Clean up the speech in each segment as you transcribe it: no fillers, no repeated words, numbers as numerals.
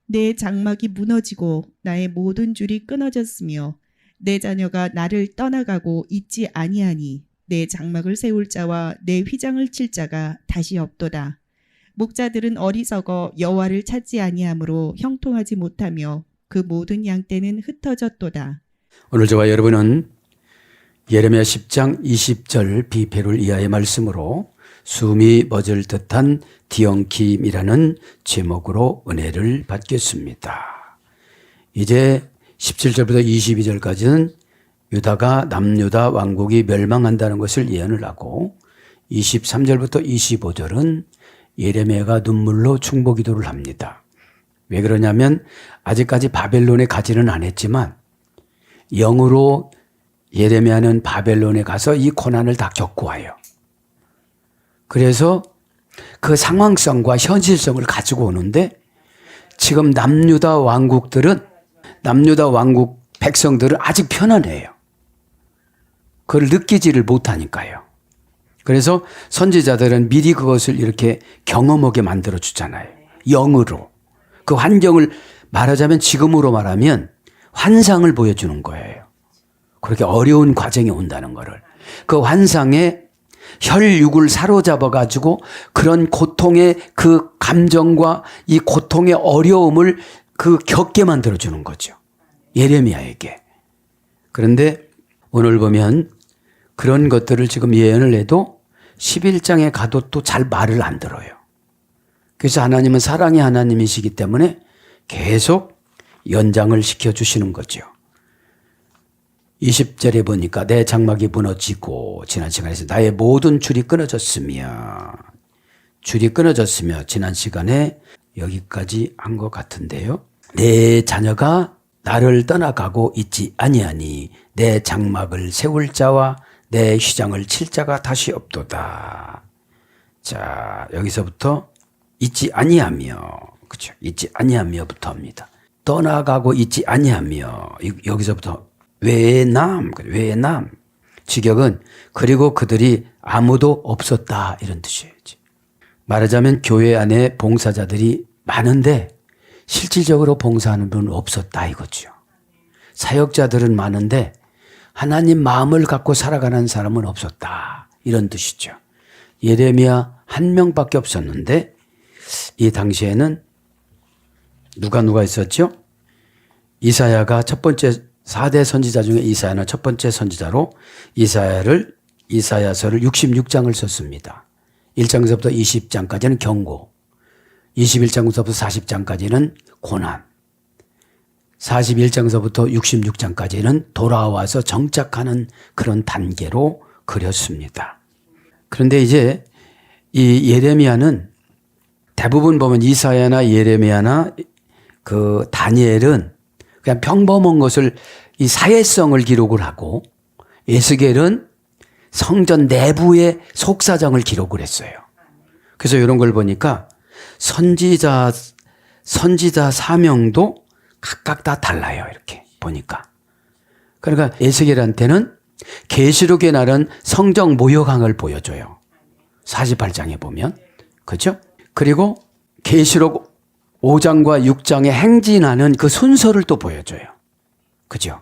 내 장막이 무너지고 나의 모든 줄이 끊어졌으며 내 자녀가 나를 떠나가고 있지 아니하니 내 장막을 세울 자와 내 휘장을 칠 자가 다시 없도다. 목자들은 어리석어 여호와를 찾지 아니하므로 형통하지 못하며 그 모든 양떼는 흩어졌도다. 오늘 저와 여러분은 예레미야 10장 20절 비페룰 이하의 말씀으로 숨이 멎을 듯한 뒤엉킴이라는 제목으로 은혜를 받겠습니다. 이제 17절부터 22절까지는 유다가 남유다 왕국이 멸망한다는 것을 예언을 하고 23절부터 25절은 예레미야가 눈물로 충보기도를 합니다. 왜 그러냐면 아직까지 바벨론에 가지는 않았지만 영으로 예레미야는 바벨론에 가서 이 고난을 다 겪고 와요. 그래서 그 상황성과 현실성을 가지고 오는데 지금 남유다 왕국 백성들은 아직 편안해요. 그걸 느끼지를 못하니까요. 그래서 선지자들은 미리 그것을 이렇게 경험하게 만들어 주잖아요. 영으로. 그 환경을 말하자면 지금으로 말하면 환상을 보여주는 거예요. 그렇게 어려운 과정이 온다는 거를. 그 환상에 혈육을 사로잡아 가지고 그런 고통의 그 감정과 이 고통의 어려움을 그 겪게 만들어 주는 거죠. 예레미야에게. 그런데 오늘 보면 그런 것들을 지금 예언을 해도 11장에 가도 또 잘 말을 안 들어요. 그래서 하나님은 사랑의 하나님이시기 때문에 계속 연장을 시켜주시는 거죠. 20절에 보니까 내 장막이 무너지고 지난 시간에서 나의 모든 줄이 끊어졌으며 지난 시간에 여기까지 한 것 같은데요. 내 자녀가 나를 떠나가고 있지 아니하니 내 장막을 세울 자와 내 휘장을 칠 자가 다시 없도다. 자, 여기서부터 있지 아니하며, 그렇죠? 있지 아니하며부터 합니다. 떠나가고 있지 아니하며, 여기서부터 외남. 직역은 그리고 그들이 아무도 없었다 이런 뜻이에요. 말하자면 교회 안에 봉사자들이 많은데 실질적으로 봉사하는 분은 없었다 이거죠. 사역자들은 많은데 하나님 마음을 갖고 살아가는 사람은 없었다 이런 뜻이죠. 예레미야 한 명밖에 없었는데 이 당시에는 누가 있었죠? 이사야가 첫 번째 4대 선지자 중에 이사야는 첫 번째 선지자로 이사야서를 66장을 썼습니다. 1장서부터 20장까지는 경고, 21장서부터 40장까지는 고난, 41장서부터 66장까지는 돌아와서 정착하는 그런 단계로 그렸습니다. 그런데 이제 이 예레미야는 대부분 보면 이사야나 예레미야나 그 다니엘은 그냥 평범한 것을 이 사회성을 기록을 하고 에스겔은 성전 내부의 속사정을 기록을 했어요. 그래서 이런 걸 보니까 선지자 사명도 각각 다 달라요. 이렇게 보니까. 그러니까 에스겔한테는 계시록에 나른 성정 모욕항을 보여줘요. 48장에 보면. 그렇죠? 그리고 계시록 5장과 6장에 행진하는 그 순서를 또 보여줘요. 그죠?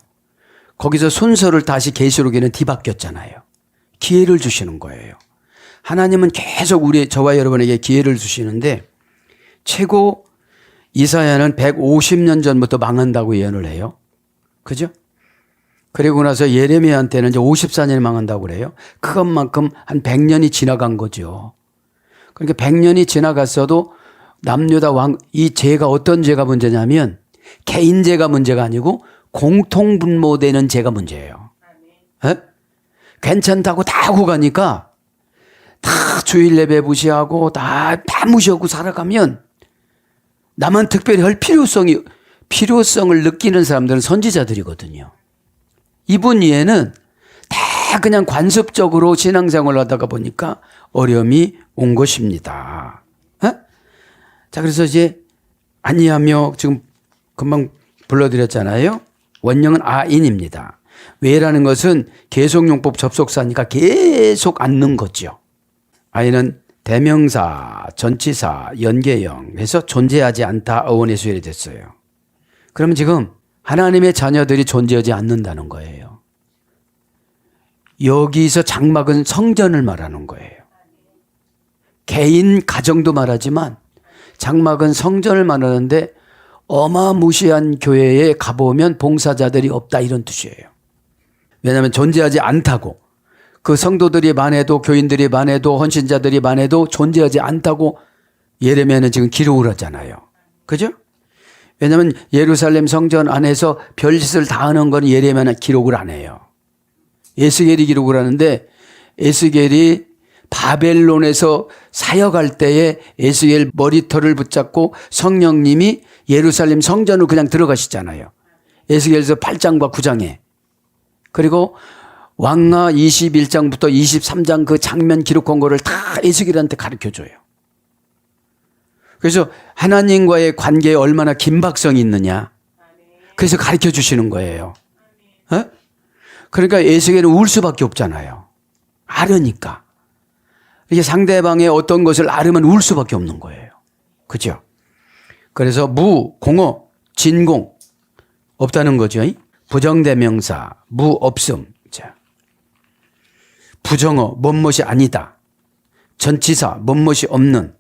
거기서 순서를 다시 계시록에는 뒤바뀌었잖아요. 기회를 주시는 거예요. 하나님은 계속 저와 여러분에게 기회를 주시는데 최고 이사야는 150년 전부터 망한다고 예언을 해요. 그죠? 그리고 나서 예레미야한테는 이제 54년이 망한다고 그래요. 그것만큼 한 100년이 지나간 거죠. 그러니까 100년이 지나갔어도 남유다 이 죄가 어떤 죄가 문제냐면 개인 죄가 문제가 아니고 공통분모되는 죄가 문제예요. 에? 괜찮다고 다 하고 가니까 다 주일 예배 무시하고 다 무시하고 살아가면 나만 특별히 할 필요성을 느끼는 사람들은 선지자들이거든요. 이분 이해는 다 그냥 관습적으로 신앙생활을 하다가 보니까 어려움이 온 것입니다. 자, 그래서 이제 아니하며 지금 금방 불러드렸잖아요. 원형은 아인입니다. 왜라는 것은 계속용법 접속사니까 계속 앉는 거죠. 아인은 대명사, 전치사, 연계형 해서 존재하지 않다 어원의 수열이 됐어요. 그러면 지금 하나님의 자녀들이 존재하지 않는다는 거예요. 여기서 장막은 성전을 말하는 거예요. 개인 가정도 말하지만 장막은 성전을 말하는데 어마무시한 교회에 가보면 봉사자들이 없다 이런 뜻이에요. 왜냐하면 존재하지 않다고, 그 성도들이 많아도 교인들이 많아도 헌신자들이 많아도 존재하지 않다고 예레미야는 지금 기록을 하잖아요. 그죠? 왜냐하면 예루살렘 성전 안에서 별짓을 다 하는 건 예레미야는 기록을 안 해요. 에스겔이 기록을 하는데 에스겔이 바벨론에서 사역할 때에 에스겔 머리털을 붙잡고 성령님이 예루살렘 성전으로 그냥 들어가시잖아요. 에스겔서 8장과 9장에. 그리고 왕하 21장부터 23장 그 장면 기록한 거를 다 에스겔한테 가르쳐줘요. 그래서 하나님과의 관계에 얼마나 긴박성이 있느냐. 그래서 가르쳐 주시는 거예요. 어? 그러니까 에스겔은 울 수밖에 없잖아요. 알으니까. 이게 상대방의 어떤 것을 알으면 울 수밖에 없는 거예요. 그죠? 그래서 무, 공어, 진공 없다는 거죠. 부정대명사, 무, 없음. 자. 부정어, 뭔것이 아니다. 전치사, 뭔것이 없는.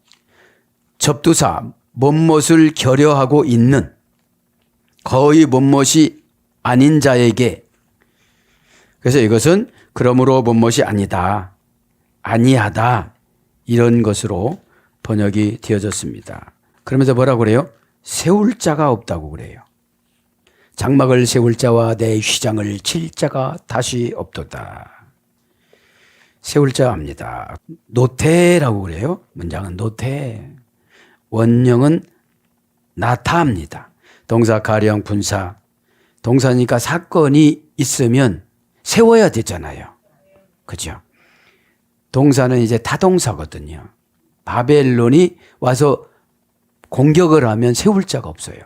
접두사, 뭔것을 결여하고 있는. 거의 뭔것이 아닌 자에게. 그래서 이것은 그러므로 뭔것이 아니다. 아니하다. 이런 것으로 번역이 되어졌습니다. 그러면서 뭐라고 그래요? 세울 자가 없다고 그래요. 장막을 세울 자와 내 휘장을 칠 자가 다시 없도다. 세울 자 합니다. 노태라고 그래요. 문장은 노태. 원형은 나타합니다. 동사 가령 분사. 동사니까 사건이 있으면 세워야 되잖아요. 그죠? 동사는 이제 타동사거든요. 바벨론이 와서 공격을 하면 세울 자가 없어요.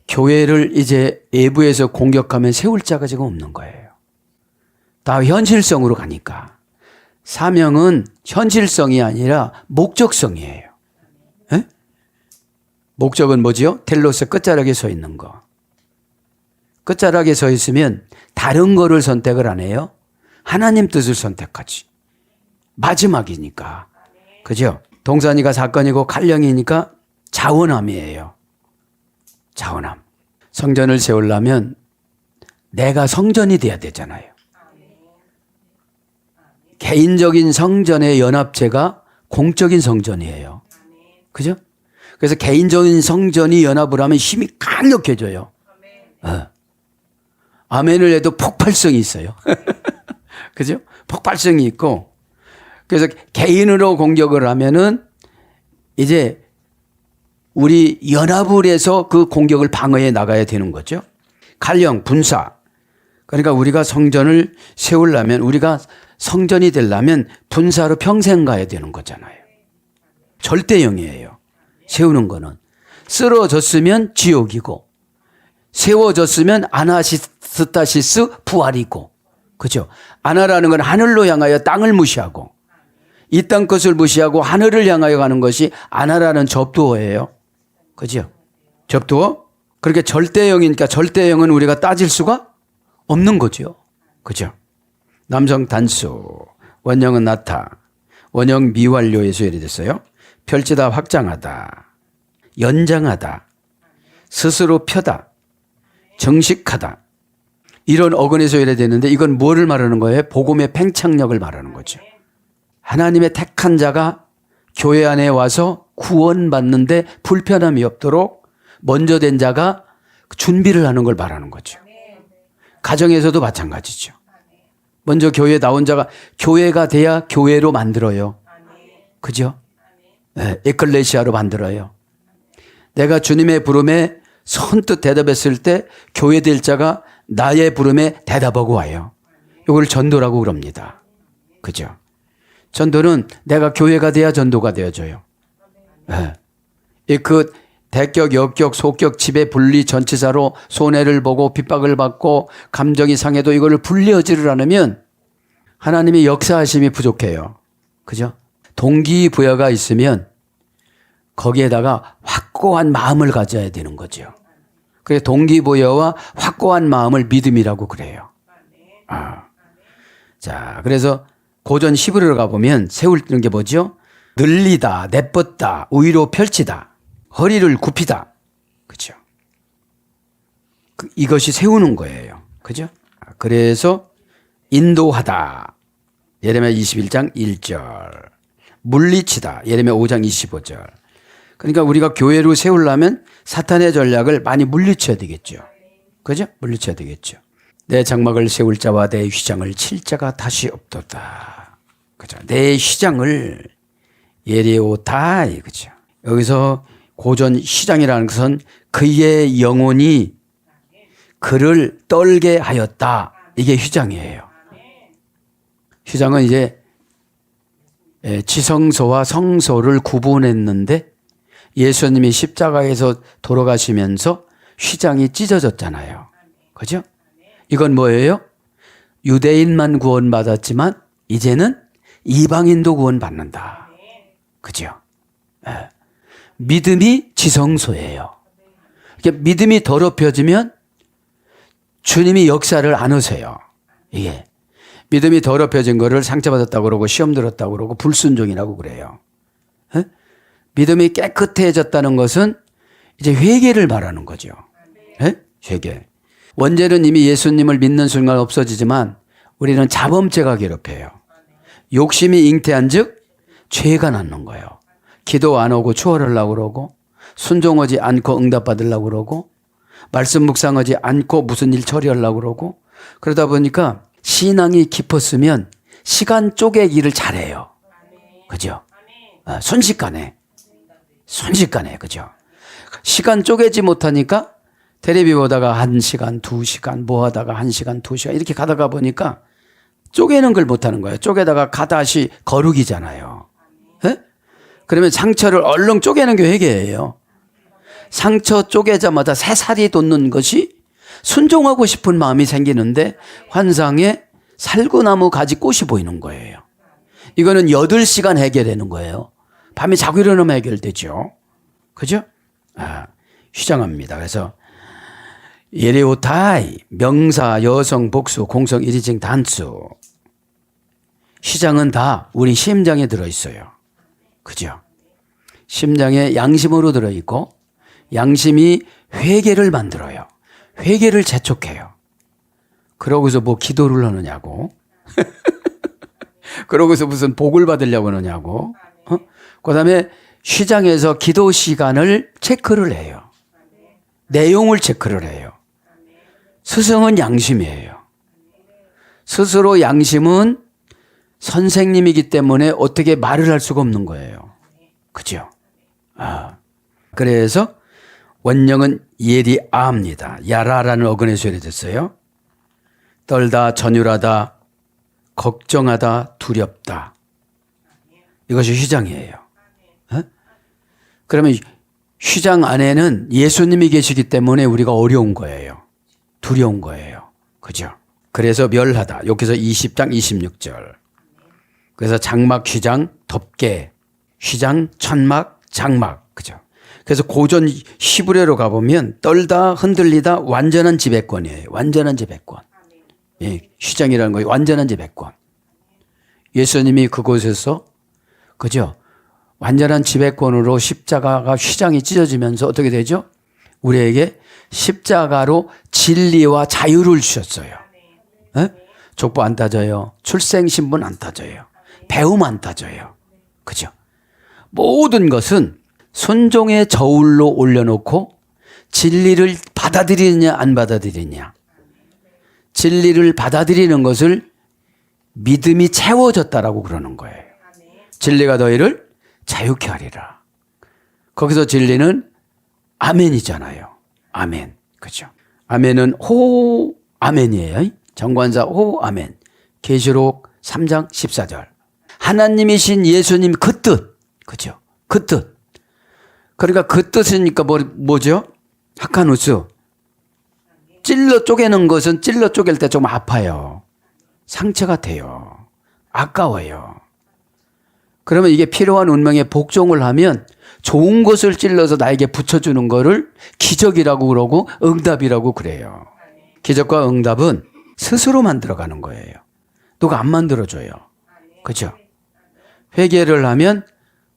교회를 이제 외부에서 공격하면 세울 자가 지금 없는 거예요. 다 현실성으로 가니까. 사명은 현실성이 아니라 목적성이에요. 에? 목적은 뭐지요? 텔로스 끝자락에 서 있는 거. 끝자락에 서 있으면 다른 거를 선택을 안 해요. 하나님 뜻을 선택하지. 마지막이니까. 그죠? 동사니까 사건이고 칼령이니까 자원함이에요. 자원함. 성전을 세우려면 내가 성전이 돼야 되잖아요. 개인적인 성전의 연합체가 공적인 성전이에요. 그죠? 그래서 개인적인 성전이 연합을 하면 힘이 강력해져요. 아멘을 해도 폭발성이 있어요. 그죠? 폭발성이 있고. 그래서 개인으로 공격을 하면은 이제 우리 연합을 해서 그 공격을 방어해 나가야 되는 거죠. 칼령, 분사. 그러니까 우리가 성전을 세우려면, 우리가 성전이 되려면 분사로 평생 가야 되는 거잖아요. 절대형이에요. 세우는 거는. 쓰러졌으면 지옥이고, 세워졌으면 아나스타시스 부활이고. 그죠? 아나라는 건 하늘로 향하여 땅을 무시하고, 이 땅 것을 무시하고 하늘을 향하여 가는 것이 아나라는 접두어예요. 그죠? 접두어? 그렇게 절대형이니까 절대형은 우리가 따질 수가 없는 거죠. 그죠? 남성 단수, 원형은 나타, 원형 미완료의 수열이 됐어요. 펼치다, 확장하다, 연장하다, 스스로 펴다, 정식하다. 이런 어근의 소열이 되는데 이건 뭐를 말하는 거예요? 복음의 팽창력을 말하는 거죠. 하나님의 택한 자가 교회 안에 와서 구원받는데 불편함이 없도록 먼저 된 자가 준비를 하는 걸 말하는 거죠. 가정에서도 마찬가지죠. 먼저 교회에 나온 자가 교회가 돼야 교회로 만들어요. 그죠? 네, 에클레시아로 만들어요. 내가 주님의 부름에 선뜻 대답했을 때 교회 될 자가 나의 부름에 대답하고 와요. 이걸 전도라고 그럽니다. 그죠? 전도는 내가 교회가 돼야 전도가 되어져요. 네. 그 대격, 역격, 소격, 지배, 분리, 전치사로 손해를 보고 핍박을 받고 감정이 상해도 이거를 분리하지를 않으면 하나님의 역사하심이 부족해요. 그죠? 동기부여가 있으면 거기에다가 확고한 마음을 가져야 되는 거죠. 그래서 동기부여와 확고한 마음을 믿음이라고 그래요. 자, 그래서 고전 히브리어로 가보면 세우는 게 뭐죠? 늘리다, 내뻗다, 위로 펼치다, 허리를 굽히다. 그죠? 이것이 세우는 거예요. 그죠? 그래서 인도하다. 예레미야 21장 1절. 물리치다. 예레미야 5장 25절. 그러니까 우리가 교회로 세우려면 사탄의 전략을 많이 물리쳐야 되겠죠. 그죠? 물리쳐야 되겠죠. 내 장막을 세울 자와 내 휘장을 칠 자가 다시 없도다. 그죠? 내 휘장을 예레오다이. 그죠? 여기서 고전 휘장이라는 것은 그의 영혼이 그를 떨게 하였다. 이게 휘장이에요. 휘장은 이제 지성소와 성소를 구분했는데 예수님이 십자가에서 돌아가시면서 휘장이 찢어졌잖아요. 그죠? 이건 뭐예요? 유대인만 구원받았지만 이제는 이방인도 구원받는다. 그죠? 믿음이 지성소예요. 그러니까 믿음이 더럽혀지면 주님이 역사를 안 하세요. 이게 믿음이 더럽혀진 거를 상처받았다고 그러고 시험 들었다고 그러고 불순종이라고 그래요. 믿음이 깨끗해졌다는 것은 이제 회개를 말하는 거죠. 회개. 원죄는 이미 예수님을 믿는 순간 없어지지만 우리는 자범죄가 괴롭혀요. 욕심이 잉태한 즉 죄가 낳는 거예요. 기도 안 하고 추월하려고 그러고 순종하지 않고 응답받으려고 그러고 말씀 묵상하지 않고 무슨 일 처리하려고 그러고 그러다 보니까 신앙이 깊었으면 시간 쪼개기를 잘해요. 그죠? 순식간에. 그죠? 시간 쪼개지 못하니까 텔레비 보다가 1시간, 2시간, 뭐 하다가 1시간, 2시간 이렇게 가다가 보니까 쪼개는 걸 못하는 거예요. 쪼개다가 가다시 거룩이잖아요. 그러면 상처를 얼른 쪼개는 게 회개예요. 상처 쪼개자마자 새살이 돋는 것이 순종하고 싶은 마음이 생기는데 환상에 살구나무 가지 꽃이 보이는 거예요. 이거는 8시간 해결되는 거예요. 밤에 자고 일어나면 해결되죠. 그죠? 휘장합니다. 그래서 예레오타이 명사, 여성, 복수, 공성, 일인칭, 단수 휘장은 다 우리 심장에 들어있어요. 그죠? 심장에 양심으로 들어있고 양심이 회개를 만들어요. 회개를 재촉해요. 그러고서 뭐 기도를 하느냐고. 그러고서 무슨 복을 받으려고 하느냐고. 그 다음에 휘장에서 기도 시간을 체크를 해요. 내용을 체크를 해요. 스승은 양심이에요. 스스로 양심은 선생님이기 때문에 어떻게 말을 할 수가 없는 거예요. 그죠? 그래서 원령은 예리아입니다. 야라라는 어근에서 유래됐어요. 떨다, 전율하다, 걱정하다, 두렵다. 이것이 휘장이에요. 그러면 휘장 안에는 예수님이 계시기 때문에 우리가 어려운 거예요. 두려운 거예요. 그죠? 그래서 멸하다. 여기서 20장 26절. 그래서 장막, 휘장, 덮개, 휘장, 천막, 장막. 그죠? 그래서 고전 히브리어로 가보면 떨다, 흔들리다, 완전한 지배권이에요. 완전한 지배권. 예, 휘장이라는 거예요. 완전한 지배권. 예수님이 그곳에서 그죠? 완전한 지배권으로 십자가가 휘장이 찢어지면서 어떻게 되죠? 우리에게 십자가로 진리와 자유를 주셨어요. 에? 족보 안 따져요. 출생신분 안 따져요. 배움 안 따져요. 그죠? 모든 것은 순종의 저울로 올려놓고 진리를 받아들이느냐 안 받아들이느냐. 진리를 받아들이는 것을 믿음이 채워졌다라고 그러는 거예요. 진리가 너희를 자유케 하리라. 거기서 진리는 아멘이잖아요. 아멘. 그죠? 아멘은 호 아멘이에요. 정관사 호 아멘. 계시록 3장 14절. 하나님이신 예수님 그 뜻. 그죠? 그 뜻. 그러니까 그 뜻이니까 뭐죠? 하카누스. 찔러 쪼개는 것은 찔러 쪼갤 때 좀 아파요. 상처가 돼요. 아까워요. 그러면 이게 필요한 운명에 복종을 하면 좋은 것을 찔러서 나에게 붙여주는 거를 기적이라고 그러고 응답이라고 그래요. 기적과 응답은 스스로 만들어가는 거예요. 누가 안 만들어줘요. 그죠? 회개를 하면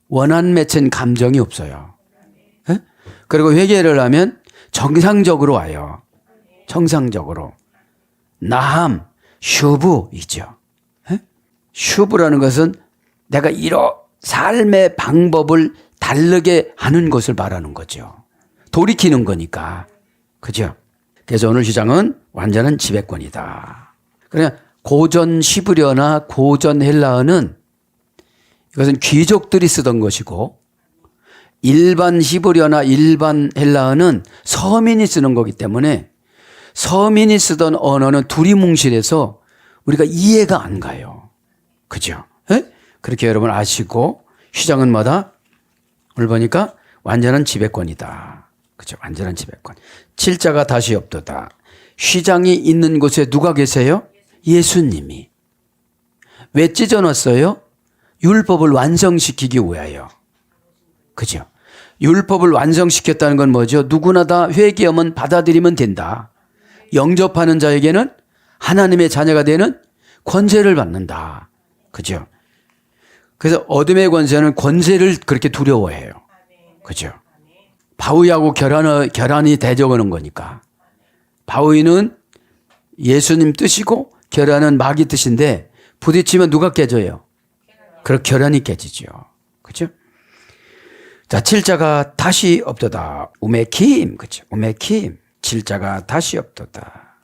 원한 맺힌 감정이 없어요. 에? 그리고 회개를 하면 정상적으로 와요. 정상적으로. 나함, 슈브이죠. 에? 슈브라는 것은 내가 삶의 방법을 다르게 하는 것을 말하는 거죠. 돌이키는 거니까. 그죠? 그래서 오늘 시장은 완전한 지배권이다. 그러니까 고전 시브리어나 고전 헬라어는 이것은 귀족들이 쓰던 것이고 일반 히브리어나 일반 헬라어는 서민이 쓰는 거기 때문에 서민이 쓰던 언어는 두리뭉실해서 우리가 이해가 안 가요. 그죠? 에? 그렇게 여러분 아시고 휘장은 뭐다? 오늘 보니까 완전한 지배권이다. 그죠? 완전한 지배권. 칠자가 다시 없도다. 휘장이 있는 곳에 누가 계세요? 예수님이. 왜 찢어놨어요? 율법을 완성시키기 위하여. 그죠? 율법을 완성시켰다는 건 뭐죠? 누구나 다 회개하면 받아들이면 된다. 영접하는 자에게는 하나님의 자녀가 되는 권세를 받는다. 그죠? 그래서 어둠의 권세는 권세를 그렇게 두려워해요. 그죠? 바위하고 결안이 대적하는 거니까. 바위는 예수님 뜻이고 결안은 마귀 뜻인데 부딪히면 누가 깨져요? 그렇게 결안이 깨지죠. 그죠? 자, 칠자가 다시 없도다. 우메킴. 그죠? 우메킴. 칠자가 다시 없도다.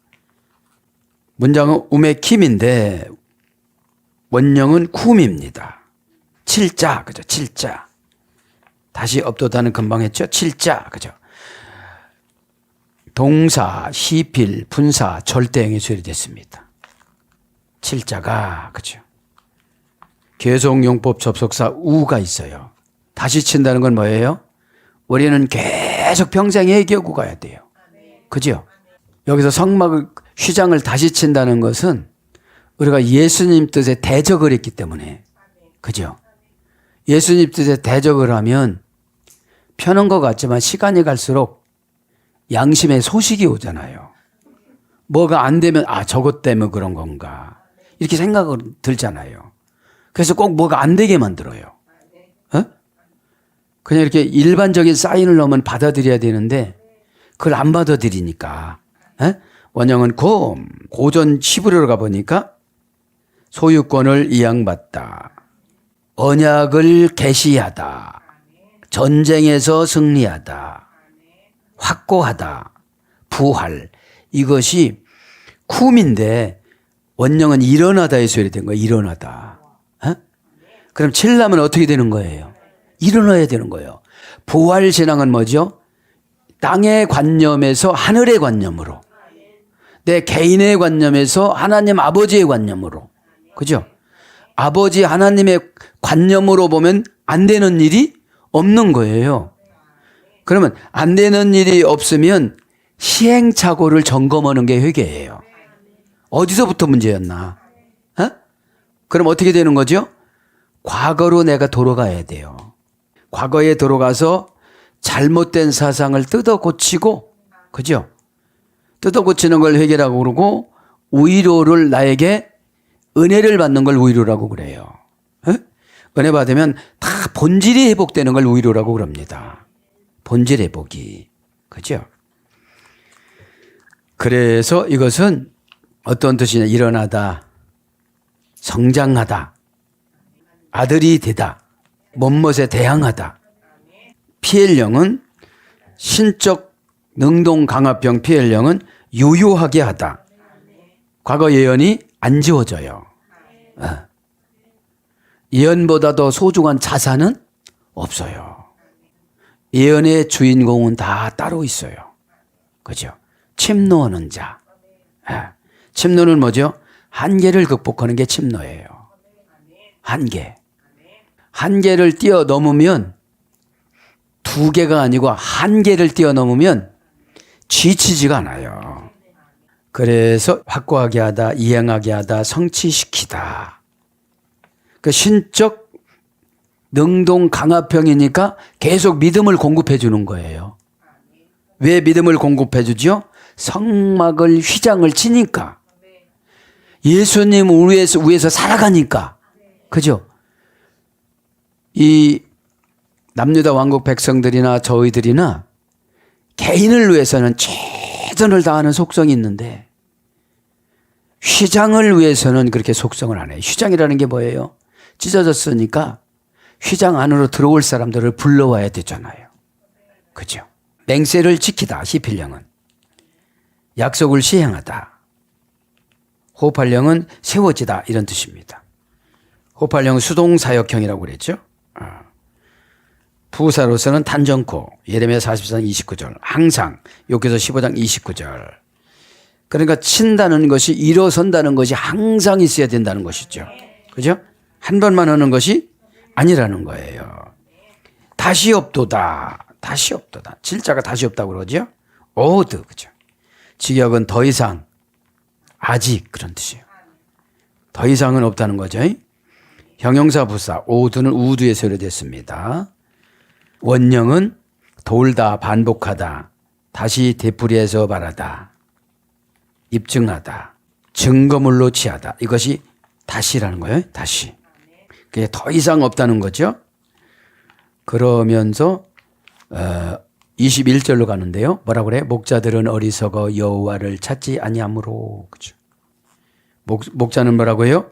문장은 우메킴인데 원형은 쿰입니다. 칠자. 그죠? 칠자. 다시 없도다는 금방 했죠? 칠자. 그죠? 동사, 시필, 분사, 절대형이 수리됐습니다. 칠자가. 그죠? 계속용법 접속사 우가 있어요. 다시 친다는 건 뭐예요? 우리는 계속 평생 얘기하고 가야 돼요. 그죠? 여기서 성막을, 휘장을 다시 친다는 것은 우리가 예수님 뜻에 대적을 했기 때문에. 그죠? 예수님 뜻에 대적을 하면 편한 것 같지만 시간이 갈수록 양심의 소식이 오잖아요. 뭐가 안 되면 저것 때문에 그런 건가. 이렇게 생각을 들잖아요. 그래서 꼭 뭐가 안 되게 만들어요. 어? 그냥 이렇게 일반적인 사인을 넣으면 받아들여야 되는데 그걸 안 받아들이니까. 어? 원형은 고전 히브리어로 가보니까 소유권을 이양받다. 언약을 계시하다. 전쟁에서 승리하다. 확고하다. 부활. 이것이 쿰인데 원형은 일어나다에 소리된 거예요. 일어나다. 어? 그럼 칠라면 어떻게 되는 거예요? 일어나야 되는 거예요. 부활 신앙은 뭐죠? 땅의 관념에서 하늘의 관념으로. 내 개인의 관념에서 하나님 아버지의 관념으로. 그죠? 아버지 하나님의 관념으로 보면 안 되는 일이 없는 거예요. 그러면 안 되는 일이 없으면 시행착오를 점검하는 게 회개예요. 어디서부터 문제였나? 어? 그럼 어떻게 되는 거죠? 과거로 내가 돌아가야 돼요. 과거에 돌아가서 잘못된 사상을 뜯어 고치고, 그죠? 뜯어 고치는 걸 회개라고 그러고, 위로를 나에게 은혜를 받는 걸 위로라고 그래요. 어? 은혜 받으면 다 본질이 회복되는 걸 위로라고 그럽니다. 본질 회복이. 그죠? 그래서 이것은 어떤 뜻이냐? 일어나다, 성장하다, 아들이 되다, 못못에 대항하다. 피엘령은 신적 능동 강압형 피엘령은 유효하게 하다. 과거 예언이 안 지워져요. 예언보다 더 소중한 자산은 없어요. 예언의 주인공은 다 따로 있어요. 그죠? 침노하는 자. 침노는 뭐죠? 한계를 극복하는 게 침노예요. 한계. 한계를 뛰어넘으면 두 개가 아니고 한계를 뛰어넘으면 지치지가 않아요. 그래서 확고하게 하다, 이행하게 하다, 성취시키다. 그 신적 능동 강압형이니까 계속 믿음을 공급해 주는 거예요. 왜 믿음을 공급해 주죠? 성막을 휘장을 치니까. 예수님 위에서 살아가니까. 그죠? 이 남유다 왕국 백성들이나 저희들이나 개인을 위해서는 최선을 다하는 속성이 있는데 휘장을 위해서는 그렇게 속성을 안 해요. 휘장이라는 게 뭐예요? 찢어졌으니까 휘장 안으로 들어올 사람들을 불러와야 되잖아요. 그죠? 맹세를 지키다. 히필령은 약속을 시행하다. 호흡할령은 세워지다 이런 뜻입니다. 호흡할령은 수동사역형이라고 그랬죠. 부사로서는 단정코 예레미야 44장 29절 항상 욥기서 15장 29절 그러니까 친다는 것이 일어선다는 것이 항상 있어야 된다는 것이죠. 그죠? 한 번만 하는 것이 아니라는 거예요. 다시 없도다. 다시 없도다. 질자가 다시 없다고 그러죠. 오드. 그죠? 직역은 더 이상 아직 그런 뜻이에요. 더 이상은 없다는 거죠. 형용사 부사 오드는 우두에서 유래됐습니다. 원형은 돌다 반복하다 다시 되풀이해서 말하다 입증하다 증거물로 취하다 이것이 다시라는 거예요. 다시. 그게 더 이상 없다는 거죠. 그러면서 21절로 가는데요. 뭐라고 그래요? 목자들은 어리석어 여호와를 찾지 아니하므로. 그죠? 목자는 뭐라고 해요?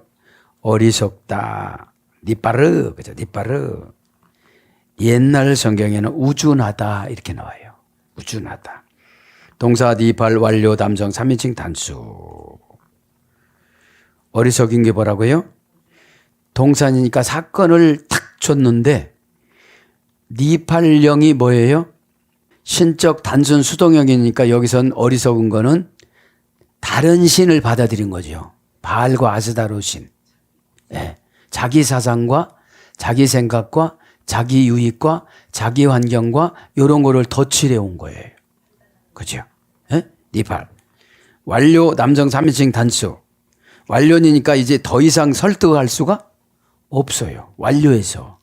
어리석다. 니빠르. 그죠? 니빠르. 옛날 성경에는 우준하다 이렇게 나와요. 우준하다. 동사 니팔 완료 담성 3인칭 단수. 어리석인 게 뭐라고요? 동사니까 사건을 탁 줬는데 니팔령이 뭐예요? 신적 단순 수동형이니까 여기선 어리석은 거는 다른 신을 받아들인 거죠. 바알과 아스다로 신. 네. 자기 사상과 자기 생각과 자기 유익과 자기 환경과 이런 거를 덧칠해 온 거예요. 그죠? 네? 니팔. 완료 남성 3인칭 단수. 완료니까 이제 더 이상 설득할 수가 없어요. 완료해서.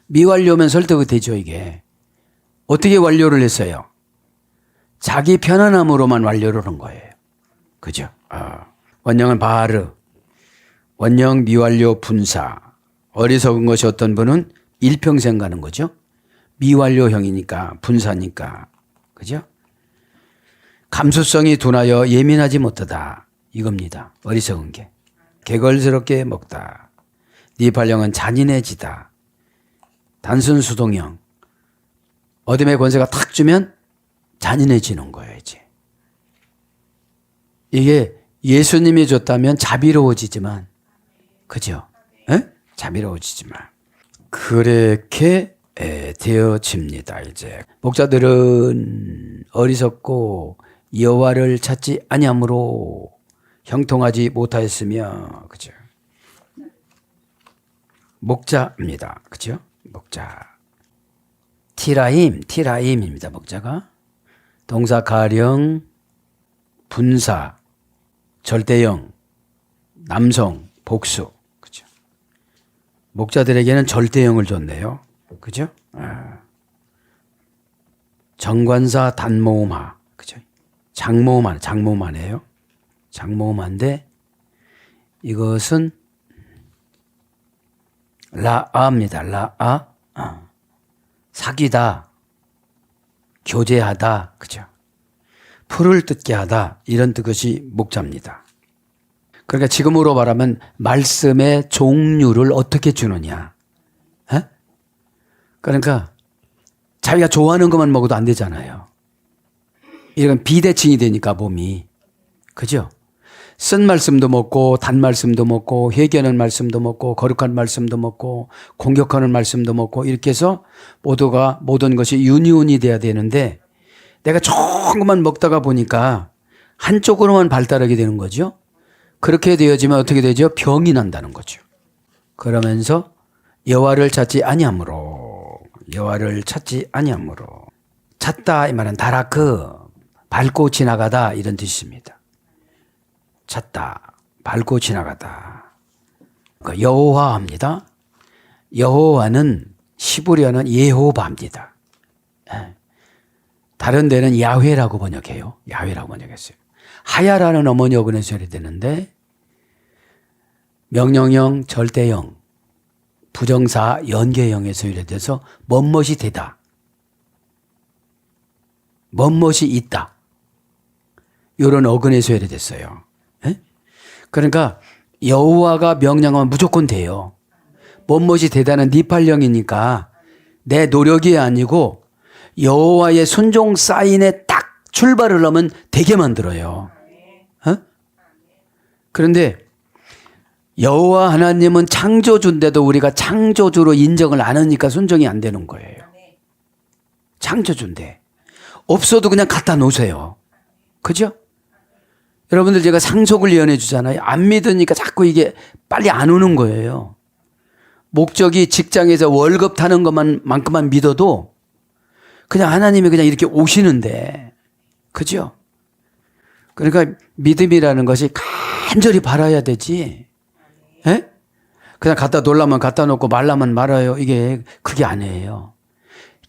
미완료면 설득이 되죠, 이게. 어떻게 완료를 했어요? 자기 편안함으로만 완료를 한 거예요. 그죠? 원형은 바하르. 원형 미완료 분사. 어리석은 것이 어떤 분은 일평생 가는 거죠. 미완료형이니까 분사니까. 그죠? 감수성이 둔하여 예민하지 못하다. 이겁니다. 어리석은 게. 개걸스럽게 먹다. 니팔령은 잔인해지다. 단순 수동형. 어둠의 권세가 탁 주면 잔인해지는 거예요, 이제. 이게 예수님이 줬다면 자비로워지지만, 그죠? 에? 자비로워지지만. 그렇게 되어집니다, 이제. 목자들은 어리석고 여호와를 찾지 아니하므로 형통하지 못하였으며, 그죠? 목자입니다. 그죠? 목자. 티라임입니다. 목자가. 동사 가령, 분사, 절대형, 남성, 복수. 그죠? 목자들에게는 절대형을 줬네요. 그죠? 정관사 단모음하. 그죠? 장모음하네요. 장모음한데 이것은 라아입니다. 라아. 사귀다. 교제하다. 그죠? 풀을 뜯게 하다. 이런 뜻이 목자입니다. 그러니까 지금으로 말하면 말씀의 종류를 어떻게 주느냐. 에? 그러니까 자기가 좋아하는 것만 먹어도 안 되잖아요. 이건 비대칭이 되니까 몸이. 그죠? 쓴 말씀도 먹고 단 말씀도 먹고 회개하는 말씀도 먹고 거룩한 말씀도 먹고 공격하는 말씀도 먹고 이렇게 해서 모두가 모든 것이 유니온이 돼야 되는데 내가 조금만 먹다가 보니까 한쪽으로만 발달하게 되는 거죠. 그렇게 되어지면 어떻게 되죠? 병이 난다는 거죠. 그러면서 여호와를 찾지 아니하므로 찾다 이 말은 다라크 밟고 지나가다 이런 뜻입니다. 찾다 밟고 지나가다. 그러니까 여호와합니다. 여호와는 시브리어는 예호바입니다. 다른 데는 야훼라고 번역해요. 야훼라고 번역했어요. 하야라는 어머니 어근에서 해되는데 명령형, 절대형, 부정사, 연계형에서 유래돼서 뭔것이 되다. 뭔것이 있다. 이런 어근에서 유래됐어요. 그러니까 여호와가 명령하면 무조건 돼요. 뭔것이 되다는 니팔령이니까 내 노력이 아니고 여호와의 순종 사인에 딱 출발을 하면 되게 만들어요. 그런데 여호와 하나님은 창조주인데도 우리가 창조주로 인정을 안 하니까 순종이 안 되는 거예요. 창조주인데 없어도 그냥 갖다 놓으세요. 그죠? 여러분들 제가 상속을 예언해 주잖아요. 안 믿으니까 자꾸 이게 빨리 안 오는 거예요. 목적이 직장에서 월급 타는 것만큼만 믿어도 그냥 하나님이 그냥 이렇게 오시는데, 그죠? 그러니까 믿음이라는 것이 간절히 바라야 되지. 에? 그냥 갖다 놓으려면 갖다 놓고 말라면 말아요. 그게 아니에요.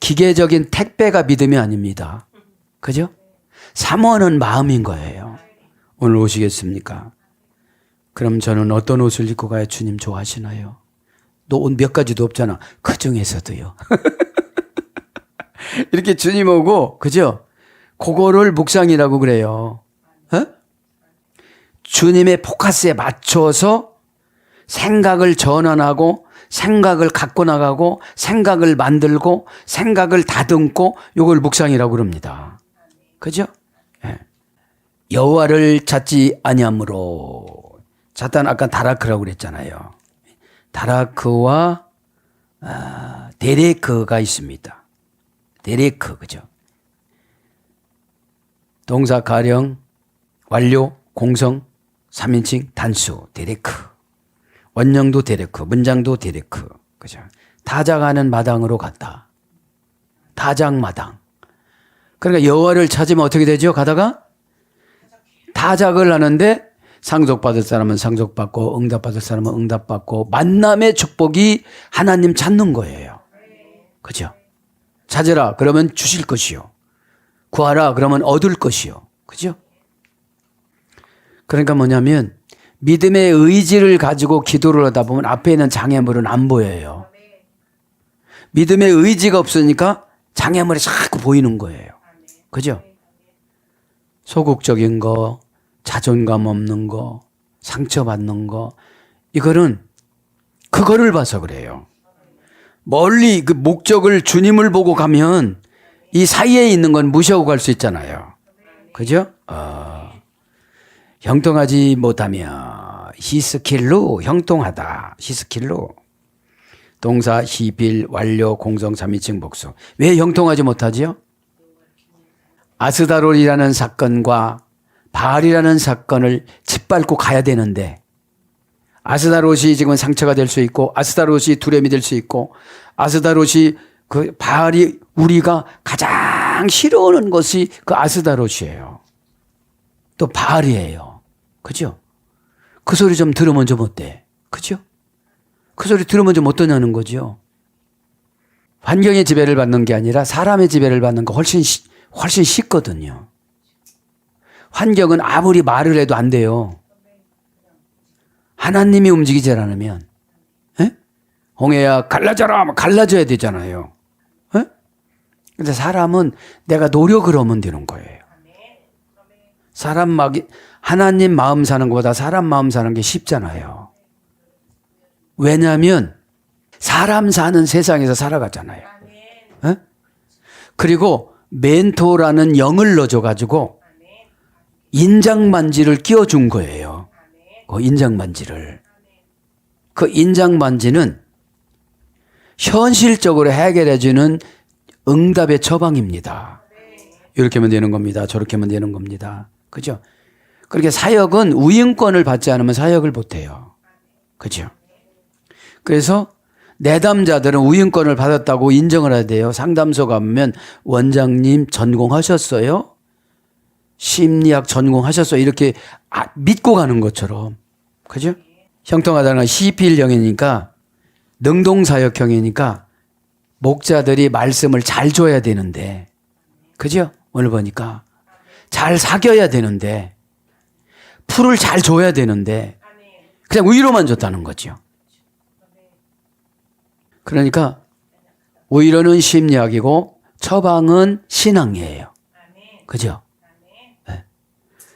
기계적인 택배가 믿음이 아닙니다. 그죠? 사모하는 마음인 거예요. 오늘 오시겠습니까? 그럼 저는 어떤 옷을 입고 가야 주님 좋아하시나요? 너 옷 몇 가지도 없잖아. 그 중에서도요. 이렇게 주님 오고, 그죠? 그거를 묵상이라고 그래요. 주님의 포커스에 맞춰서 생각을 전환하고, 생각을 갖고 나가고, 생각을 만들고, 생각을 다듬고, 요걸 묵상이라고 그럽니다. 그죠? 여호와를 찾지 아니함으로. 사탄 아까 다라크라고 그랬잖아요. 다라크와 데레크가 있습니다. 데레크, 그죠? 동사 가령, 완료, 공성, 3인칭, 단수, 데레크. 원형도 데레크, 문장도 데레크, 그죠? 타작하는 마당으로 갔다. 타작마당. 그러니까 여호와를 찾으면 어떻게 되죠? 가다가 타작을 하는데 상속받을 사람은 상속받고 응답받을 사람은 응답받고 만남의 축복이 하나님 찾는 거예요. 그죠? 찾으라 그러면 주실 것이요. 구하라 그러면 얻을 것이요. 그죠? 그러니까 뭐냐면 믿음의 의지를 가지고 기도를 하다 보면 앞에 있는 장애물은 안 보여요. 믿음의 의지가 없으니까 장애물이 자꾸 보이는 거예요. 그죠? 소극적인 거, 자존감 없는 거, 상처받는 거, 이거는 그거를 봐서 그래요. 멀리 그 목적을 주님을 보고 가면 이 사이에 있는 건 무시하고 갈 수 있잖아요. 그죠? 형통하지 못하며 히스킬로 형통하다. 히스킬로. 동사 히빌 완료 공성 3인칭 복수. 왜 형통하지 못하지요? 아스다롤이라는 사건과 바알이라는 사건을 짓밟고 가야 되는데 아스다롯이 지금 상처가 될 수 있고 아스다롯이 두려움이 될 수 있고 아스다롯이 그 바알이 우리가 가장 싫어하는 것이 그 아스다롯이에요. 또 바알이에요. 그죠? 그 소리 좀 들으면 좀 어때? 그죠? 그 소리 들으면 좀 어떠냐는 거죠. 환경의 지배를 받는 게 아니라 사람의 지배를 받는 거 훨씬 쉽거든요. 환경은 아무리 말을 해도 안 돼요. 하나님이 움직이지 않으면. 홍해야 갈라져라 하면 갈라져야 되잖아요. 근데 사람은 내가 노력을 하면 되는 거예요. 하나님 마음 사는 것보다 사람 마음 사는 게 쉽잖아요. 왜냐하면 사람 사는 세상에서 살아갔잖아요. 그리고 멘토라는 영을 넣어줘가지고 인장반지를 끼워준 거예요. 그 인장반지를. 그 인장반지는 현실적으로 해결해주는 응답의 처방입니다. 이렇게 하면 되는 겁니다. 저렇게 하면 되는 겁니다. 그죠? 그렇게 사역은 우인권을 받지 않으면 사역을 못해요. 그죠? 그래서 내담자들은 우인권을 받았다고 인정을 해야 돼요. 상담소 가면 원장님 전공하셨어요? 심리학 전공하셨어요? 이렇게 믿고 가는 것처럼. 그죠? 형통하다는 건 시필령이니까 능동사역형이니까 목자들이 말씀을 잘 줘야 되는데, 그죠? 오늘 보니까 잘 사겨야 되는데, 풀을 잘 줘야 되는데 그냥 위로만 줬다는 거죠. 그러니까 위로는 심리학이고 처방은 신앙이에요. 그죠? 네.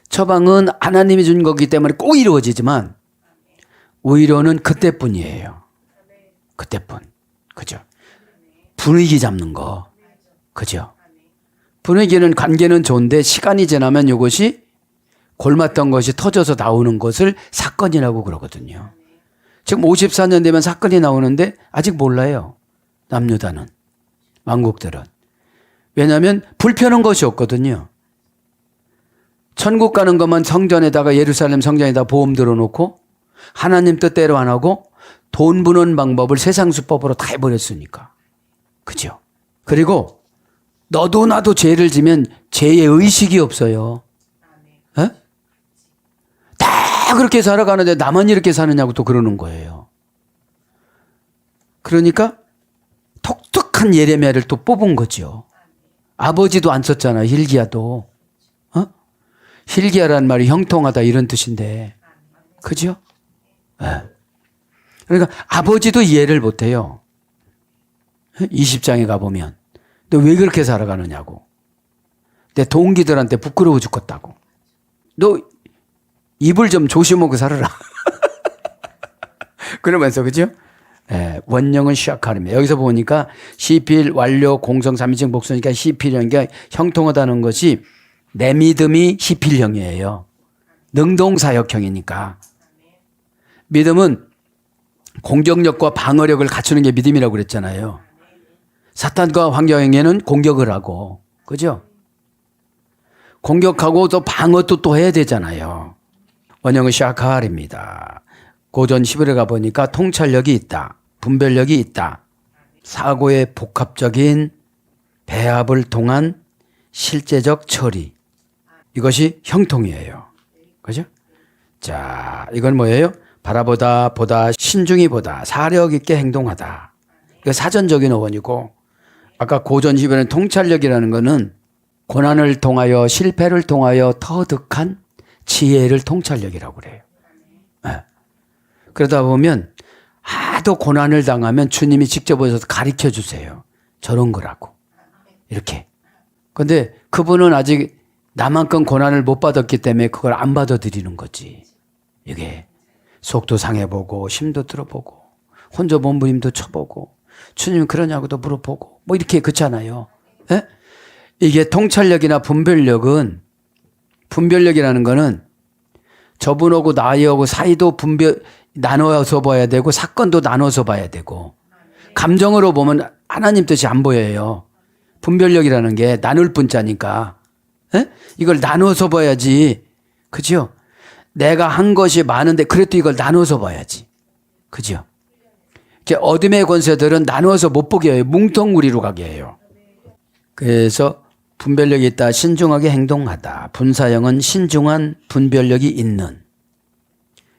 처방은 하나님이 준 거기 때문에 꼭 이루어지지만 위로는 그때뿐이에요. 그때뿐. 그죠? 분위기 잡는 거. 그죠? 분위기는 관계는 좋은데 시간이 지나면 이것이 골맞던 것이 터져서 나오는 것을 사건이라고 그러거든요. 지금 54년 되면 사건이 나오는데 아직 몰라요. 남유다는. 왕국들은. 왜냐하면 불편한 것이 없거든요. 천국 가는 것만 성전에다가 예루살렘 성전에다 보험 들어놓고 하나님 뜻대로 안 하고 돈 버는 방법을 세상 수법으로 다 해버렸으니까. 그죠? 그리고 너도 나도 죄를 지면 죄의 의식이 없어요. 에? 다 그렇게 살아가는데 나만 이렇게 사느냐고 또 그러는 거예요. 그러니까 독특한 예레미야를 또 뽑은 거죠. 아버지도 안 썼잖아. hil기야도. hil기야라는 말이 형통하다 이런 뜻인데. 그죠? 네. 그러니까 아버지도 이해를 못해요. 20장에 가보면. 너 왜 그렇게 살아가느냐고. 내 동기들한테 부끄러워 죽겠다고. 너 입을 좀 조심하고 살아라. 그러면서 그죠? 네, 원령은 시아카림이에요. 여기서 보니까 시필, 완료, 공성, 삼위증, 복수니까 시필이라는 게 형통하다는 것이 내 믿음이 시필형이에요. 능동사역형이니까. 믿음은 공격력과 방어력을 갖추는 게 믿음이라고 그랬잖아요. 사탄과 환경에는 공격을 하고, 그죠? 공격하고 또 방어도 또 해야 되잖아요. 원형은 샤카할입니다. 고전 11에 가보니까 통찰력이 있다. 분별력이 있다. 사고의 복합적인 배합을 통한 실제적 처리. 이것이 형통이에요. 그죠? 자, 이건 뭐예요? 바라보다, 보다, 신중히 보다, 사력 있게 행동하다. 이거 사전적인 어원이고, 아까 고전 11은 통찰력이라는 거는 고난을 통하여 실패를 통하여 터득한 지혜를 통찰력이라고 그래요. 네. 그러다 보면 하도 고난을 당하면 주님이 직접 오셔서 가르쳐 주세요. 저런 거라고. 이렇게. 근데 그분은 아직 나만큼 고난을 못 받았기 때문에 그걸 안 받아들이는 거지. 이게 속도 상해보고 힘도 들어보고 혼자 몸부림도 쳐보고 주님 그러냐고도 물어보고 뭐 이렇게 그렇잖아요. 예? 이게 통찰력이나 분별력이라는 거는 저분하고 나하고 사이도 나눠서 봐야 되고 사건도 나눠서 봐야 되고 감정으로 보면 하나님 뜻이 안 보여요. 분별력이라는 게 나눌 분자니까. 에? 이걸 나눠서 봐야지. 그죠? 내가 한 것이 많은데 그래도 이걸 나눠서 봐야지. 그죠? 어둠의 권세들은 나눠서 못 보게 해요. 뭉텅구리로 가게 해요. 그래서 분별력이 있다. 신중하게 행동하다. 분사형은 신중한 분별력이 있는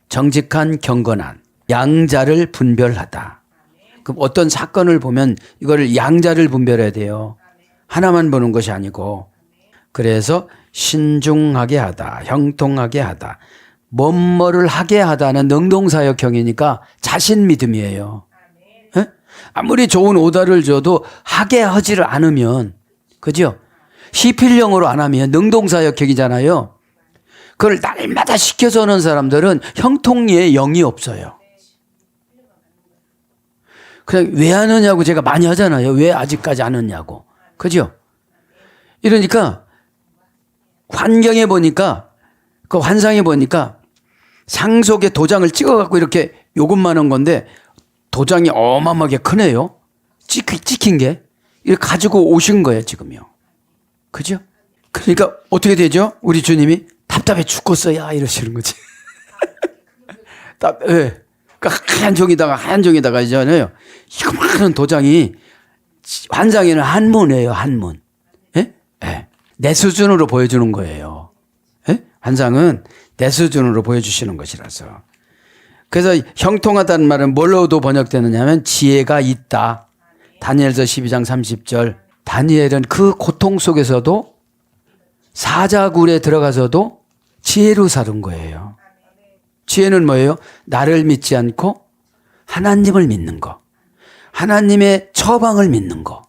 정직한 경건한 양자를 분별하다. 그럼 어떤 사건을 보면 이거를 양자를 분별해야 돼요. 하나만 보는 것이 아니고. 그래서 신중하게 하다. 형통하게 하다. 뭐뭐를 하게 하다는 능동사역형이니까 자신 믿음이에요. 에? 아무리 좋은 오다를 줘도 하게 하지를 않으면 그죠? 시필형으로 안 하면 능동사역형이잖아요. 그걸 날마다 시켜서 하는 사람들은 형통리에 영이 없어요. 그냥 왜 하느냐고 제가 많이 하잖아요. 왜 아직까지 안 하느냐고. 그죠? 이러니까 환경에 보니까 그 환상에 보니까 상속에 도장을 찍어갖고 이렇게 요것만 한 건데 도장이 어마어마하게 크네요. 찍힌 게. 이렇게 가지고 오신 거예요, 지금요. 그죠? 그러니까 어떻게 되죠? 우리 주님이 답답해 죽겠어야 이러시는 거지. 예. 그러니까 하얀 종이다가 있잖아요. 이거만한 도장이 환상에는 한문이에요, 한문. 예? 예. 내 수준으로 보여주는 거예요. 예? 환상은 내 수준으로 보여주시는 것이라서. 그래서 형통하다는 말은 뭘로도 번역되느냐 하면 지혜가 있다. 다니엘서 12장 30절. 다니엘은 그 고통 속에서도 사자굴에 들어가서도 지혜로 사는 거예요. 지혜는 뭐예요? 나를 믿지 않고 하나님을 믿는 거. 하나님의 처방을 믿는 거.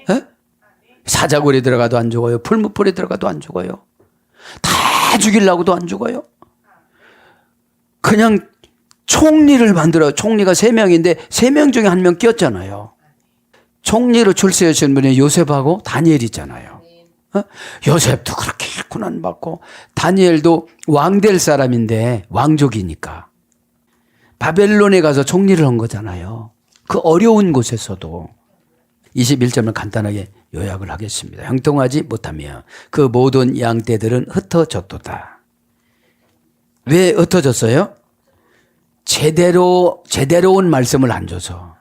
에? 사자굴에 들어가도 안 죽어요. 풀무불에 들어가도 안 죽어요. 다 죽이려고도 안 죽어요. 그냥 총리를 만들어요. 총리가 3명인데 3명 중에 1명 끼었잖아요. 총리로 출세하신 분이 요셉하고 다니엘이잖아요. 요셉도 그렇게 고난받고 다니엘도 왕 될 사람인데 왕족이니까 바벨론에 가서 총리를 한 거잖아요. 그 어려운 곳에서도 21점을 간단하게 요약을 하겠습니다. 형통하지 못하며 그 모든 양떼들은 흩어졌도다. 왜 흩어졌어요? 제대로 온 말씀을 안 줘서.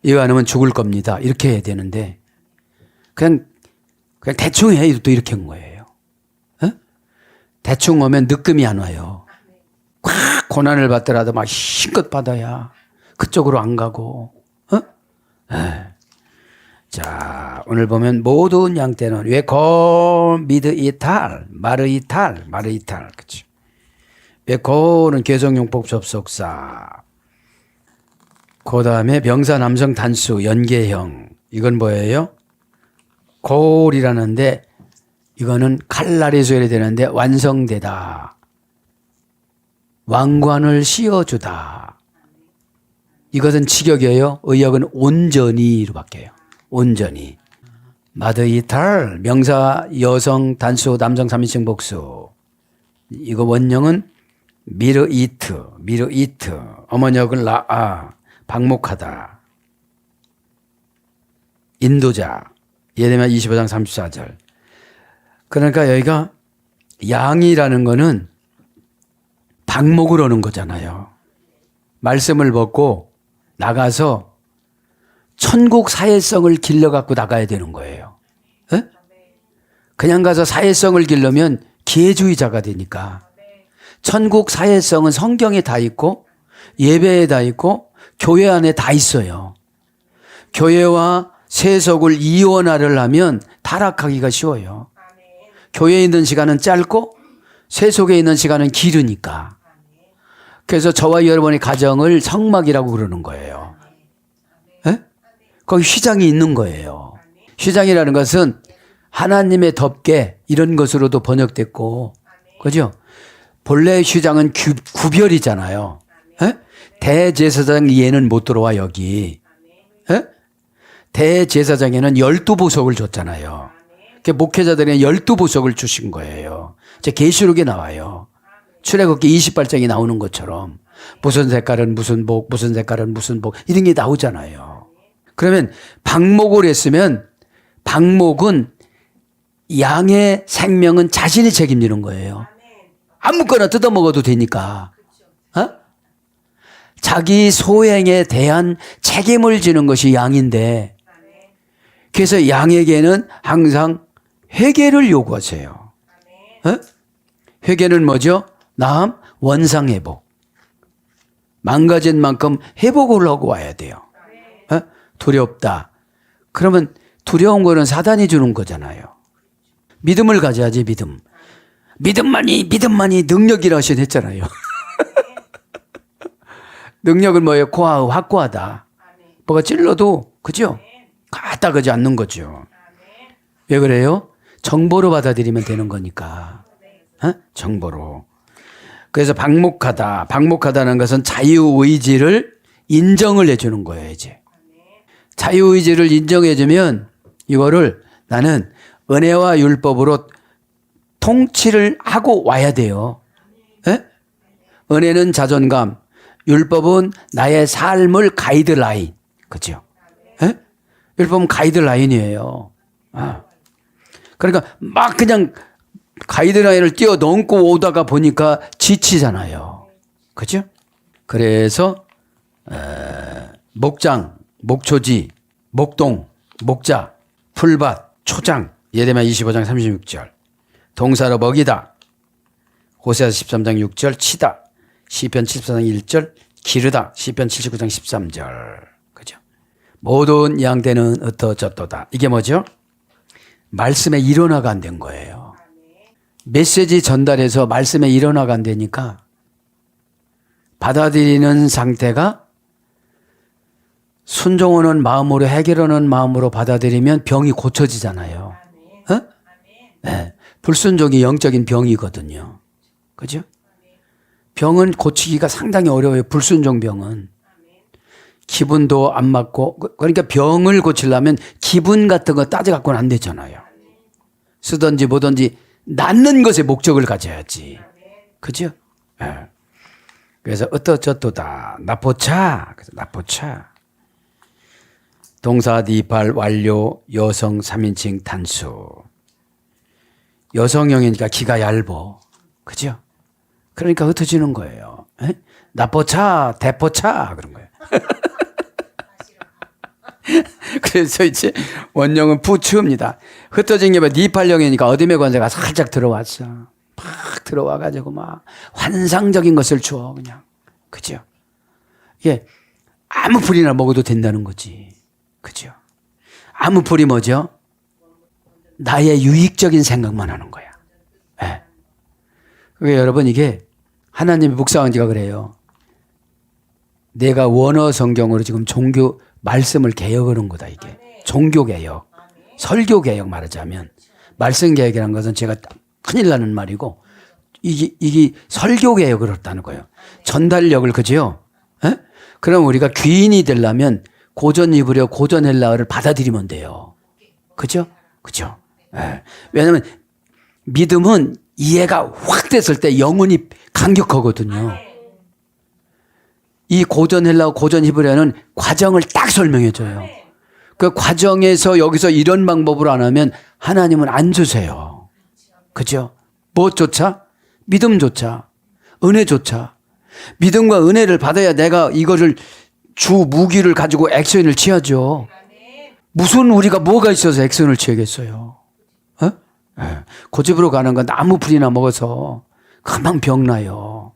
이거 안 하면 죽을 겁니다. 이렇게 해야 되는데 그냥 대충 해. 또 이렇게 한 거예요. 대충 오면 느낌이 안 와요. 꽉 고난을 받더라도 막 힘껏 받아야 그쪽으로 안 가고. 자, 오늘 보면 모든 양떼는 왜고 미드 이탈, 마르 이탈, 그치? 왜고는 개성용법 접속사. 그 다음에 명사 남성 단수 연계형. 이건 뭐예요? 골이라는데 이거는 칼날에서 해야 되는데 완성되다. 왕관을 씌워주다. 이것은 직역이에요. 의역은 온전히로 바뀌어요. 온전히. 마드 이탈 명사 여성 단수 남성 3인칭 복수. 이거 원형은 미르 이트 어머니역은 라아 방목하다. 인도자 예레미야 25장 34절. 그러니까 여기가 양이라는 거는 방목을 오는 거잖아요. 말씀을 벗고 나가서 천국 사회성을 길러갖고 나가야 되는 거예요. 에? 그냥 가서 사회성을 길러면 기회주의자가 되니까. 천국 사회성은 성경에 다 있고 예배에 다 있고 교회 안에 다 있어요. 교회와 세속을 이원화를 하면 타락하기가 쉬워요. 교회에 있는 시간은 짧고 세속에 있는 시간은 길으니까. 그래서 저와 여러분의 가정을 성막이라고 그러는 거예요. 에? 거기 휘장이 있는 거예요. 휘장이라는 것은 하나님의 덮개 이런 것으로도 번역됐고, 그죠? 본래 휘장은 구별이잖아요. 에? 대제사장 이해는 못 들어와 여기. 에? 대제사장에는 12보석을 줬잖아요. 목회자들에게 12보석을 주신 거예요. 제 계시록에 나와요. 출애굽기 28장이 나오는 것처럼 무슨 색깔은 무슨 복, 무슨 색깔은 무슨 복 이런 게 나오잖아요. 그러면 방목을 했으면 방목은 양의 생명은 자신이 책임지는 거예요. 아무거나 뜯어먹어도 되니까. 자기 소행에 대한 책임을 지는 것이 양인데 그래서 양에게는 항상 회개를 요구하세요. 회개는 뭐죠? 나음 원상회복. 망가진 만큼 회복을 하고 와야 돼요. 두렵다. 그러면 두려운 거는 사단이 주는 거잖아요. 믿음을 가져야지 믿음. 믿음만이 능력이라 하셨잖아요. 능력은 뭐예요? 고아 확고하다. 뭐가 찔러도 그죠? 갖다 그지 않는 거죠. 왜 그래요? 정보로 받아들이면 되는 거니까. 정보로. 그래서 방목하다는 것은 자유의지를 인정을 해주는 거예요, 이제. 자유의지를 인정해주면 이거를 나는 은혜와 율법으로 통치를 하고 와야 돼요. 에? 은혜는 자존감, 율법은 나의 삶을 가이드라인. 그죠? 에? 율법은 가이드라인이에요. 그러니까 막 그냥 가이드라인을 뛰어넘고 오다가 보니까 지치잖아요. 그죠? 그래서 목장, 목초지, 목동, 목자, 풀밭, 초장 예레미야 25장 36절 동사로 먹이다 호세아서 13장 6절 치다 시편 74장 1절, 기르다. 시편 79장 13절. 그죠? 모든 양떼는 흩어졌도다. 이게 뭐죠? 말씀의 일원화가 안 된 거예요. 메시지 전달해서 말씀의 일원화가 안 되니까 받아들이는 상태가 순종하는 마음으로, 해결하는 마음으로 받아들이면 병이 고쳐지잖아요. 어? 네. 불순종이 영적인 병이거든요. 그죠? 병은 고치기가 상당히 어려워요. 불순종 병은. 기분도 안 맞고, 그러니까 병을 고치려면 기분 같은 거 따져갖고는 안 되잖아요. 쓰든지 뭐든지 낫는 것에 목적을 가져야지. 그죠? 네. 그래서 어떠저떠다. 나포차. 그래서 나포차. 동사 니팔 완료 여성 3인칭 단수. 여성형이니까 기가 얇어. 그죠? 그러니까 흩어지는 거예요. 에? 나포차, 대포차 그런 거예요. 그래서 이제 원형은 부추입니다. 흩어진 게 니팔형이니까 어둠의 권세가 살짝 들어왔어. 막 들어와가지고 막 환상적인 것을 줘 그냥. 그죠? 이게 아무 풀이나 먹어도 된다는 거지. 그죠? 아무 풀이 뭐죠? 나의 유익적인 생각만 하는 거야. 네. 그게 여러분 이게 하나님이 묵상한 지가 그래요. 내가 원어 성경으로 지금 종교 말씀을 개혁하는 거다 이게. 종교 개혁, 설교 개혁 말하자면 말씀 개혁이라는 것은 제가 큰일 나는 말이고 이게 설교 개혁을 했다는 거예요. 전달력을 그죠? 에? 그럼 우리가 귀인이 되려면 고전 히브리어, 고전 헬라어를 받아들이면 돼요. 그죠? 그죠? 예. 왜냐하면 믿음은 이해가 확 됐을 때 영혼이 강력하거든요. 이 고전 헬라어, 고전 히브리어는 과정을 딱 설명해줘요. 그 과정에서 여기서 이런 방법으로 안 하면 하나님은 안 주세요. 그죠? 무엇조차? 믿음조차, 은혜조차. 믿음과 은혜를 받아야 내가 이거를 주 무기를 가지고 액션을 취하죠. 무슨 우리가 뭐가 있어서 액션을 취하겠어요? 어? 네. 고집으로 가는 건 나무 풀이나 먹어서 금방 병나요.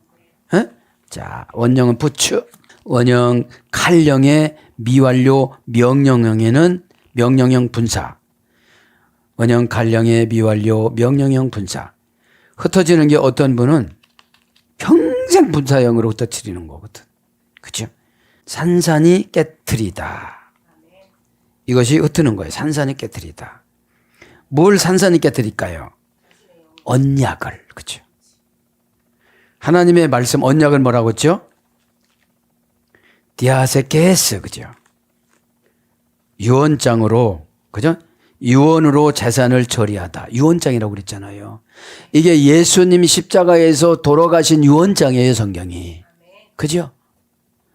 어? 자, 원형은 부추. 원형 칼령의 미완료 명령형에는 명령형 분사. 원형 칼령의 미완료 명령형 분사. 흩어지는 게 어떤 분은 평생 분사형으로 흩어뜨리는 거거든. 그죠? 산산이 깨트리다. 이것이 흩트는 거예요. 산산이 깨트리다. 뭘 산산이 깨트릴까요? 언약을. 그죠? 하나님의 말씀 언약을 뭐라고 했죠? 디아세케스. 그죠? 유언장으로. 그죠? 유언으로 재산을 처리하다. 유언장이라고 그랬잖아요. 이게 예수님이 십자가에서 돌아가신 유언장이에요, 성경이. 그죠?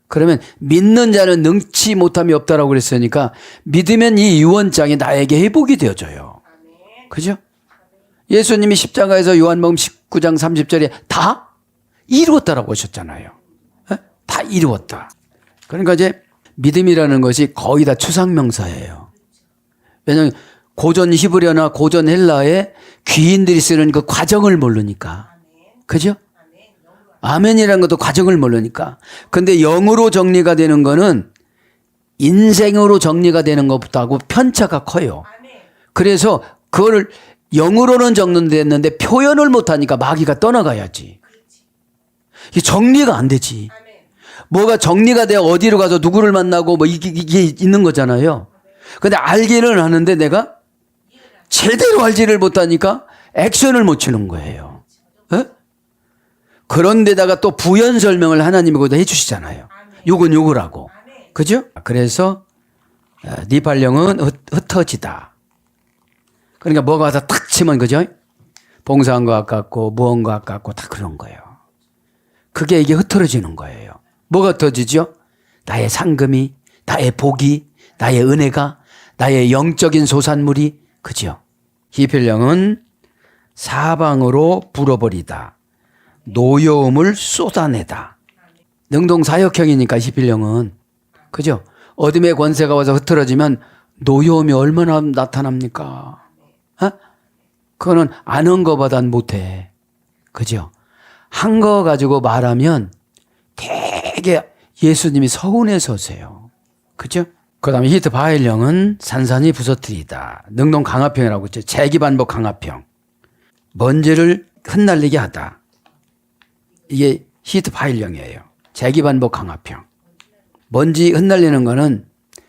그러면 믿는 자는 능치 못함이 없다라고 그랬으니까 믿으면 이 유언장이 나에게 회복이 되어져요. 그죠? 예수님이 십자가에서 요한복음 19장 30절에 다 이루었다라고 하셨잖아요. 다 이루었다. 그러니까 이제 믿음이라는 것이 거의 다 추상명사예요. 왜냐하면 고전 히브리어나 고전 헬라의 귀인들이 쓰는 그 과정을 모르니까. 그죠? 아멘이라는 것도 과정을 모르니까. 근데 영으로 정리가 되는 거는 인생으로 정리가 되는 것보다고 편차가 커요. 그래서 그거를 영으로는 정리됐는데 표현을 못하니까 마귀가 떠나가야지. 이게 정리가 안 되지. 뭐가 정리가 돼야 어디로 가서 누구를 만나고 뭐 이게 있는 거잖아요. 근데 알기는 하는데 내가 제대로 알지를 못하니까 액션을 못 치는 거예요. 에? 그런데다가 또 부연 설명을 하나님이 거기다 해주시잖아요. 요건 요거라고. 그죠? 그래서 니팔령은 흩어지다. 그러니까 뭐가 와서 탁 치면 그죠? 봉사한 것 같고 무언 것 같고 다 그런 거예요. 그게 이게 흩어지는 거예요. 뭐가 흩어지죠? 나의 상금이, 나의 복이, 나의 은혜가, 나의 영적인 소산물이. 그죠? 히필령은 사방으로 불어버리다. 노여움을 쏟아내다. 능동사역형이니까 히필령은. 그죠? 어둠의 권세가 와서 흐트러지면 노여움이 얼마나 나타납니까? 어? 그거는 안 한 거보단 못해. 그죠? 한 거 가지고 말하면 되게 예수님이 서운해서세요. 그죠? 그 다음에 히트 바일령은 산산이 부서뜨리다. 능동 강화평이라고 있죠. 재기반복 강화평. 먼지를 흩날리게 하다. 이게 히트 바일령이에요. 재기반복 강화평. 먼지 흩날리는 거는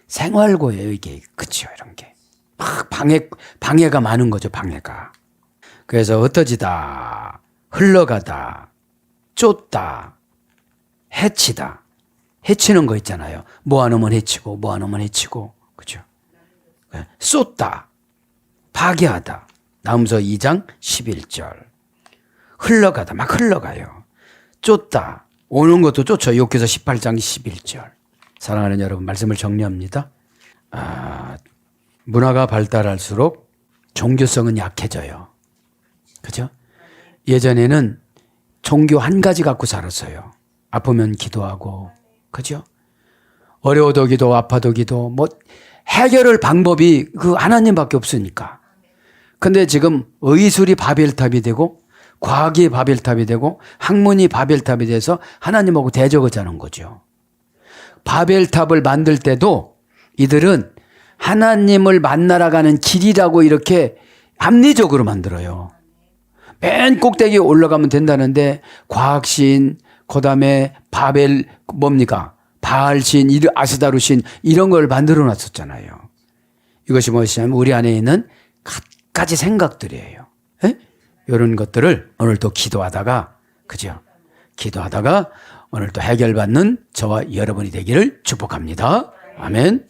생활고예요, 이게. 그쵸, 이런 게. 막 방해가 많은 거죠, 방해가. 그래서 흩어지다, 흘러가다, 쫓다, 해치다. 해치는 거 있잖아요. 모아놓으면 해치고, 모아놓으면 해치고. 그죠? 쏟다, 파괴하다. 나음서 2장 11절. 흘러가다, 막 흘러가요. 쫓다, 오는 것도 쫓아. 욥기서 18장 11절. 사랑하는 여러분, 말씀을 정리합니다. 문화가 발달할수록 종교성은 약해져요. 그죠? 예전에는 종교 한 가지 갖고 살았어요. 아프면 기도하고, 그죠? 어려워도 기도, 아파도 기도, 뭐, 해결할 방법이 그 하나님밖에 없으니까. 근데 지금 의술이 바벨탑이 되고, 과학이 바벨탑이 되고, 학문이 바벨탑이 돼서 하나님하고 대적하자는 거죠. 바벨탑을 만들 때도 이들은 하나님을 만나러 가는 길이라고 이렇게 합리적으로 만들어요. 맨 꼭대기에 올라가면 된다는데 과학신, 그 다음에 바벨 뭡니까? 바알신, 아스다루신 이런 걸 만들어 놨었잖아요. 이것이 무엇이냐면 우리 안에 있는 갖가지 생각들이에요. 에? 이런 것들을 오늘 또 기도하다가, 그죠? 기도하다가 오늘 또 해결받는 저와 여러분이 되기를 축복합니다. 아멘.